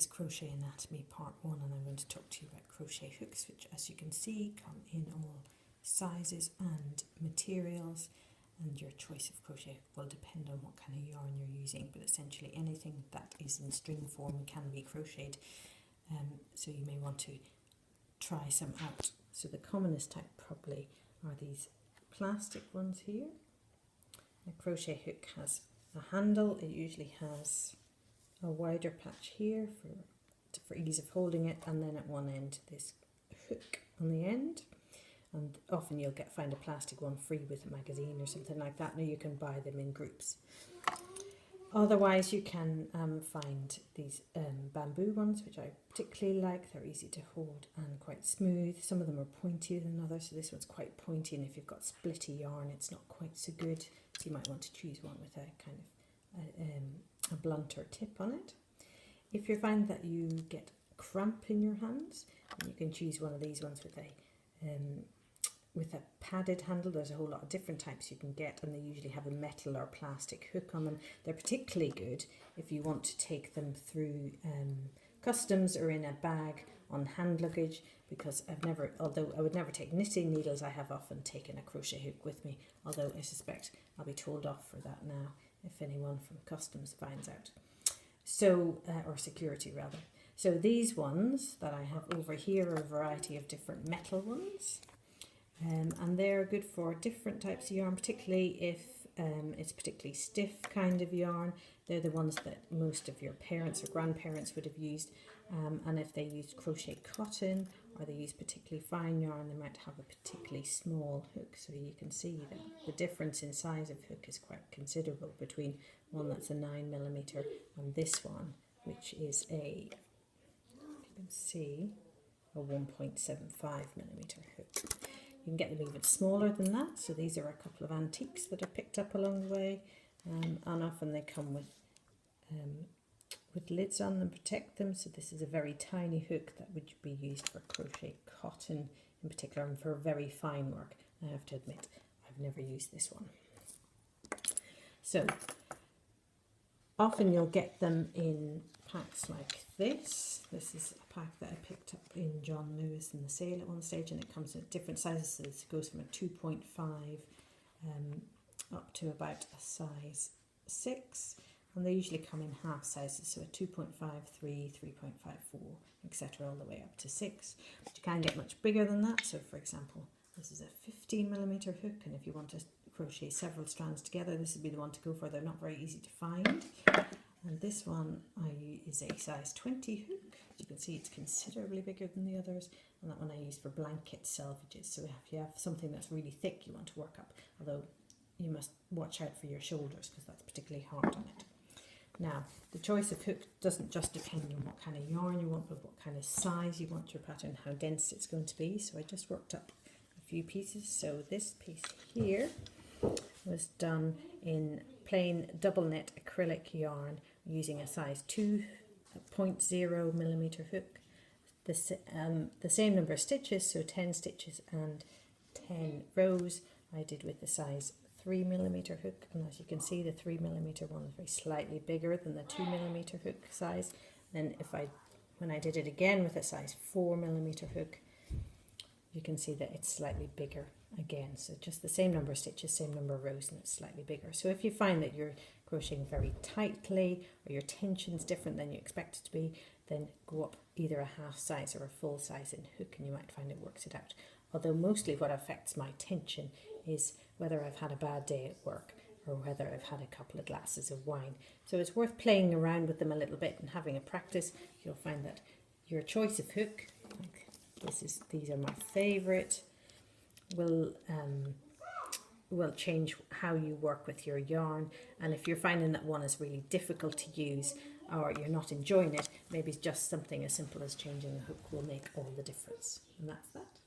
is Crochet Anatomy Part 1, and I'm going to talk to you about crochet hooks, which, as you can see, come in all sizes and materials, and your choice of crochet hook will depend on what kind of yarn you're using, but essentially anything that is in string form can be crocheted, so you may want to try some out. So the commonest type probably are these plastic ones here. A crochet hook has a handle. It usually has a wider patch here for ease of holding it, and then at one end this hook on the end, and often you'll find a plastic one free with a magazine or something like that. Now you can buy them in groups. Otherwise you can find these bamboo ones, which I particularly like. They're easy to hold and quite smooth. Some of them are pointier than others, so this one's quite pointy, and if you've got splitty yarn it's not quite so good, so you might want to choose one with a kind of a blunter tip on it. If you find that you get cramp in your hands, you can choose one of these ones with a padded handle. There's a whole lot of different types you can get, and they usually have a metal or plastic hook on them. They're particularly good if you want to take them through customs or in a bag on hand luggage, because although I would never take knitting needles, I have often taken a crochet hook with me, although I suspect I'll be told off for that now if anyone from customs finds out. So, or security rather. So these ones that I have over here are a variety of different metal ones. And they're good for different types of yarn, particularly if it's particularly stiff kind of yarn. They're the ones that most of your parents or grandparents would have used. And if they used crochet cotton or they use particularly fine yarn, they might have a particularly small hook. So you can see that the difference in size of hook is quite considerable between one that's a 9mm and this one, which is you can see, a 1.75mm hook. You can get them even smaller than that. So these are a couple of antiques that I picked up along the way, and often they come with lids on them to protect them. So this is a very tiny hook that would be used for crochet cotton in particular, and for very fine work. I have to admit, I've never used this one. So often you'll get them in packs like this. This is a pack that I picked up in John Lewis in the sale at one stage, and it comes in different sizes. So this goes from a 2.5 up to about a size 6, and they usually come in half sizes, so a 2.5, 3, 3.54, etc., all the way up to 6. But you can get much bigger than that. So for example, this is a 15mm hook, and if you want to crochet several strands together, this would be the one to go for. They're not very easy to find. And this one is a size 20 hook. As you can see, it's considerably bigger than the others, and that one I use for blanket selvages. So if you have something that's really thick you want to work up, although you must watch out for your shoulders because that's particularly hard on it. Now, the choice of hook doesn't just depend on what kind of yarn you want, but what kind of size you want your pattern, how dense it's going to be. So I just worked up a few pieces. So this piece here was done in plain double knit acrylic yarn using a size 2.0mm hook. The same number of stitches, so 10 stitches and 10 rows, I did with the size 3mm hook, and as you can see, the 3mm one is very slightly bigger than the 2mm hook size. Then when I did it again with a size 4mm hook, you can see that it's slightly bigger again. So just the same number of stitches, same number of rows, and it's slightly bigger. So if you find that you're crocheting very tightly or your tension's different than you expect it to be, then go up either a half size or a full size in hook, and you might find it works it out. Although mostly what affects my tension is whether I've had a bad day at work or whether I've had a couple of glasses of wine. So it's worth playing around with them a little bit and having a practice. You'll find that your choice of hook, like these are my favourite, will change how you work with your yarn. And if you're finding that one is really difficult to use or you're not enjoying it, maybe just something as simple as changing the hook will make all the difference. And that's that.